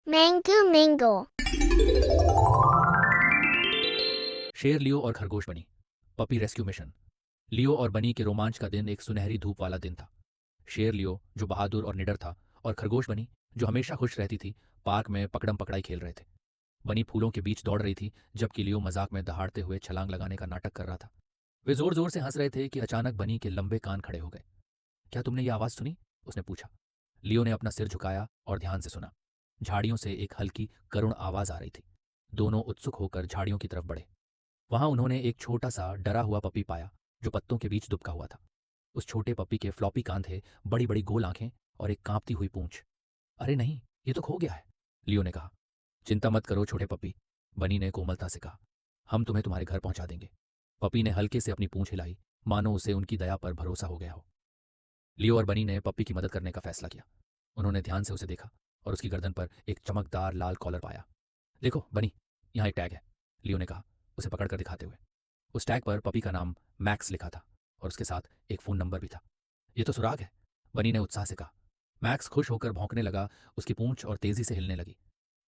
Mango Mingo. शेर लियो और खरगोश बनी। Puppy rescue mission. लियो और बनी के रोमांच का दिन एक सुनहरी धूप वाला दिन था। शेर लियो जो बहादुर और निडर था, और खरगोश बनी जो हमेशा खुश रहती थी, पार्क में पकड़म पकड़ाई खेल रहे थे। बनी फूलों के बीच दौड़ रही थी, जबकि लियो मजाक में दहाड़ते हुए छलांग लगाने का नाटक कर रहा था। वे जोर जोर से हंस रहे थे कि अचानक बनी के लंबे कान खड़े हो गए। क्या तुमने ये आवाज़ सुनी? उसने पूछा। लियो ने अपना सिर झुकाया और ध्यान से सुना। झाड़ियों से एक हल्की करुण आवाज़ आ रही थी। दोनों उत्सुक होकर झाड़ियों की तरफ बढ़े। वहां उन्होंने एक छोटा सा डरा हुआ पपी पाया, जो पत्तों के बीच दुबका हुआ था। उस छोटे पपी के फ्लॉपी कान थे, बड़ी बड़ी गोल आंखें और एक कांपती हुई पूंछ। अरे नहीं, ये तो खो गया है, लियो ने कहा। चिंता मत करो छोटे पपी, बनी ने कोमलता से कहा। हम तुम्हें तुम्हारे घर पहुंचा देंगे। पपी ने हल्के से अपनी पूंछ हिलाई, मानो उसे उनकी दया पर भरोसा हो गया हो। लियो और बनी ने पप्पी की मदद करने का फैसला किया। उन्होंने ध्यान से उसे देखा और उसकी गर्दन पर एक चमकदार लाल कॉलर पाया। देखो बनी, यहाँ एक टैग है, लियो ने कहा, उसे पकड़कर दिखाते हुए। उस टैग पर पपी का नाम मैक्स लिखा था और उसके साथ एक फ़ोन नंबर भी था। ये तो सुराग है, बनी ने उत्साह से कहा। मैक्स खुश होकर भौंकने लगा, उसकी पूंछ और तेजी से हिलने लगी।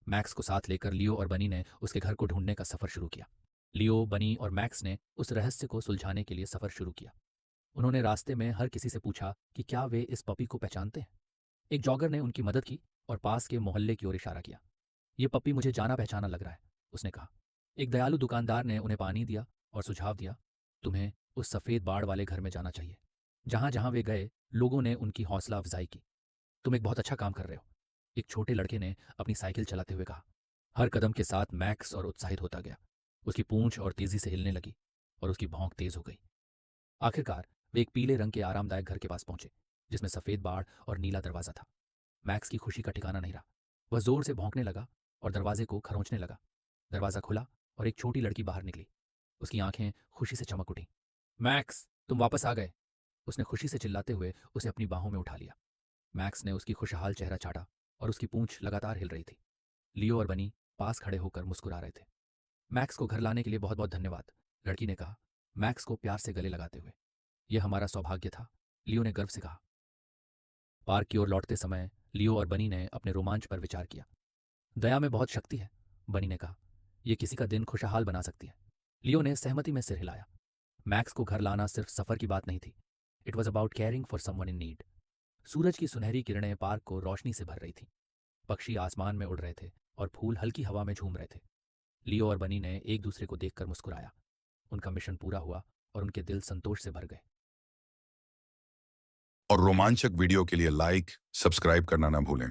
मैक्स को साथ लेकर लियो और बनी ने उसके घर को ढूंढने का सफर शुरू किया। लियो, बनी और मैक्स ने उस रहस्य को सुलझाने के लिए सफर शुरू किया। उन्होंने रास्ते में हर किसी से पूछा कि क्या वे इस पपी को पहचानते हैं। एक जॉगर ने उनकी मदद की और पास के मोहल्ले की ओर इशारा किया। ये पपी मुझे जाना पहचाना लग रहा है, उसने कहा। एक दयालु दुकानदार ने उन्हें पानी दिया और सुझाव दिया, तुम्हें उस सफ़ेद बाड़ वाले घर में जाना चाहिए। जहां जहां वे गए, लोगों ने उनकी हौसला अफजाई की। तुम एक बहुत अच्छा काम कर रहे हो, एक छोटे लड़के ने अपनी साइकिल चलाते हुए कहा। हर कदम के साथ मैक्स और उत्साहित होता गया। उसकी पूंछ और तेजी से हिलने लगी और उसकी भौंक तेज हो गई। आखिरकार वे एक पीले रंग के आरामदायक घर के पास पहुंचे, जिसमें सफ़ेद बाड़ और नीला दरवाज़ा था। मैक्स की खुशी का ठिकाना नहीं रहा। वह जोर से भौंकने लगा और दरवाजे को खरोंचने लगा। दरवाज़ा खुला और एक छोटी लड़की बाहर निकली। उसकी आंखें खुशी से चमक उठी। मैक्स, तुम वापस आ गए, उसने खुशी से चिल्लाते हुए उसे अपनी बाहों में उठा लिया। मैक्स ने उसकी खुशहाल चेहरा चाटा और उसकी पूंछ लगातार हिल रही थी। लियो और बनी पास खड़े होकर मुस्कुरा रहे थे। मैक्स को घर लाने के लिए बहुत बहुत धन्यवाद, लड़की ने कहा, मैक्स को प्यार से गले लगाते हुए। यह हमारा सौभाग्य था, लियो ने गर्व से कहा। पार्क की ओर लौटते समय लियो और बनी ने अपने रोमांच पर विचार किया। दया में बहुत शक्ति है, बनी ने कहा। यह किसी का दिन खुशहाल बना सकती है। लियो ने सहमति में सिर हिलाया। मैक्स को घर लाना सिर्फ सफर की बात नहीं थी। It was about caring for someone in need. सूरज की सुनहरी किरणें पार्क को रोशनी से भर रही थी। पक्षी आसमान में उड़ रहे थे और फूल हल्की हवा में झूम रहे थे। लियो और बनी ने एक दूसरे को देखकर मुस्कुराया। उनका मिशन पूरा हुआ और उनके दिल संतोष से भर गए। और रोमांचक वीडियो के लिए लाइक सब्सक्राइब करना ना भूलें।